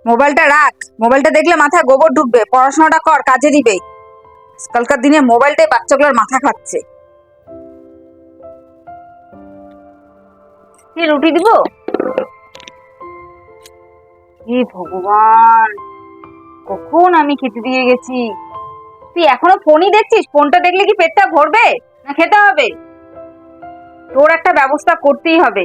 মোবাইলটা রাখ। মোবাইলটা দেখলে মাথায় গোবর ঢুকবে। পড়াশোনাটা কর, কাজে দিবে। আজকালকার দিনে মোবাইলটাই বাচ্চাগুলোর মাথা খাচ্ছে। কি রুটি দিব? হে ভগবান, কখন আমি খেতে দিয়ে গেছি। তুই এখনো ফোনই দেখছিস? ফোনটা দেখলে কি পেটটা ভরবে না খেতে হবে? তোর একটা ব্যবস্থা করতেই হবে।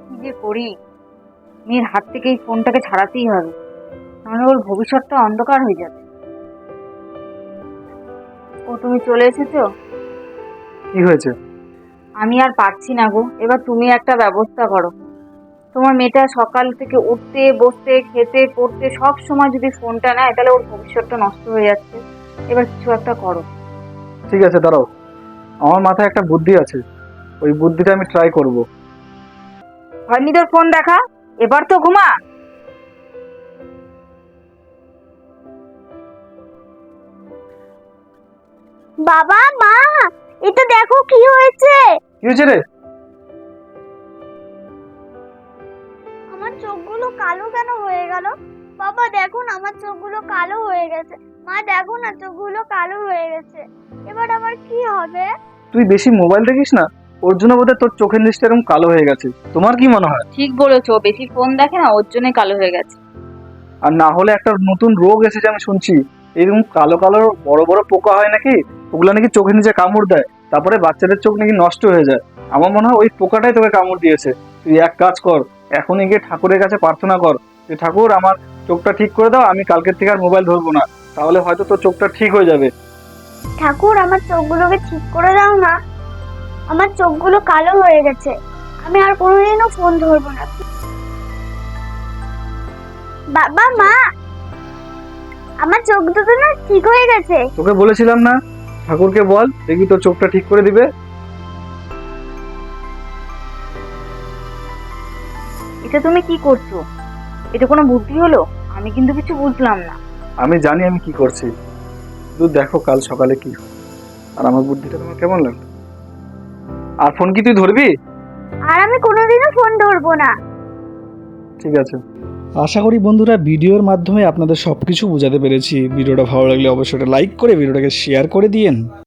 কি যে করি, মেয়ের হাত থেকে এই ফোনটাকে ছাড়াতেই হবে, নাহলে ওর ভবিষ্যৎটা অন্ধকার হয়ে যাবে। ও, তুমি চলে এসেছো? কি হয়েছে? আমি আর পারছি না গো, এবার তুমি একটা ব্যবস্থা করো। তোমার মেয়েটা সকাল থেকে উঠতে বসতে খেতে পড়তে সব সময় যদি ফোনটা নেয়, তাহলে ওর ভবিষ্যৎটা নষ্ট হয়ে যাচ্ছে। এবার কিছু একটা করো। ঠিক আছে, দাঁড়াও, আমার মাথায় একটা বুদ্ধি আছে, ওই বুদ্ধিটা আমি ট্রাই করব। হয়নি তোর ফোন দেখা? এবার তো ঘুমা। বাবা, মা, এটা দেখো কি হয়েছে। কি হয়েছে রে? আমার চোখগুলো কালো কেন হয়ে গেল? বাবা দেখো না, আমার চোখগুলো কালো হয়ে গেছে। মা দেখো না, চোখগুলো কালো হয়ে গেছে। এবার আমার কি হবে? তুই বেশি মোবাইল দেখিস না, ওর জন্য বোধহয় তোর চোখের নিচটা এরকম কালো হয়ে গেছে। তোমার কি মনে হয়? ঠিক বলেছো, বেশি ফোন দেখে না, ওর জন্যই কালো হয়ে গেছে। আর না হলে একটা নতুন রোগ এসেছে আমি শুনছি, এরকম কালো কালো বড় বড় পোকা হয় নাকি, ওগুলো নাকি চোখের নিচে কামড় দেয়, তারপরে বাচ্চাদের চোখ নাকি নষ্ট হয়ে যায়। আমার মনে হয় ওই পোকাটাই তোকে কামড় দিয়েছে। তুই এক কাজ কর, এখনই গিয়ে ঠাকুরের কাছে প্রার্থনা কর যে ঠাকুর আমার চোখটা ঠিক করে দাও, আমি কালকের থেকে আর মোবাইল ধরবো না, তাহলে হয়তো তোর চোখটা ঠিক হয়ে যাবে। ঠাকুর, আমার চোখগুলোকে ঠিক করে দাও না। আমার চোখগুলো কালো হয়ে গেছে, আমি আর কোনোদিনও ফোন ধরবো না। বাবা, মা, আমার চোখ দুটো না ঠিক হয়ে গেছে। তোকে বলেছিলাম না, ঠাকুরকে বল, দেখবি তোর চোখটা ঠিক করে দিবে। এটা তুমি কি করছো? এটা কোনো বুদ্ধি হলো? আমি কিন্তু কিছু বুঝলাম না। আমি জানি আমি কি করছি, শুধু দেখো কাল সকালে কি হয়। আর আমার বুদ্ধিটা তোমার কেমন লাগলো? আর ফোন কি তুই ধরবি? আর আমি কোনোদিনও ফোন ধরবো না। ঠিক আছে। আশা করি বন্ধুরা ভিডিওর মাধ্যমে আপনাদের সব কিছু বোঝাতে পেরেছি। ভিডিওটা ভালো লাগলে অবশ্যই একটা লাইক করে ভিডিওটাকে শেয়ার করে দিয়েন।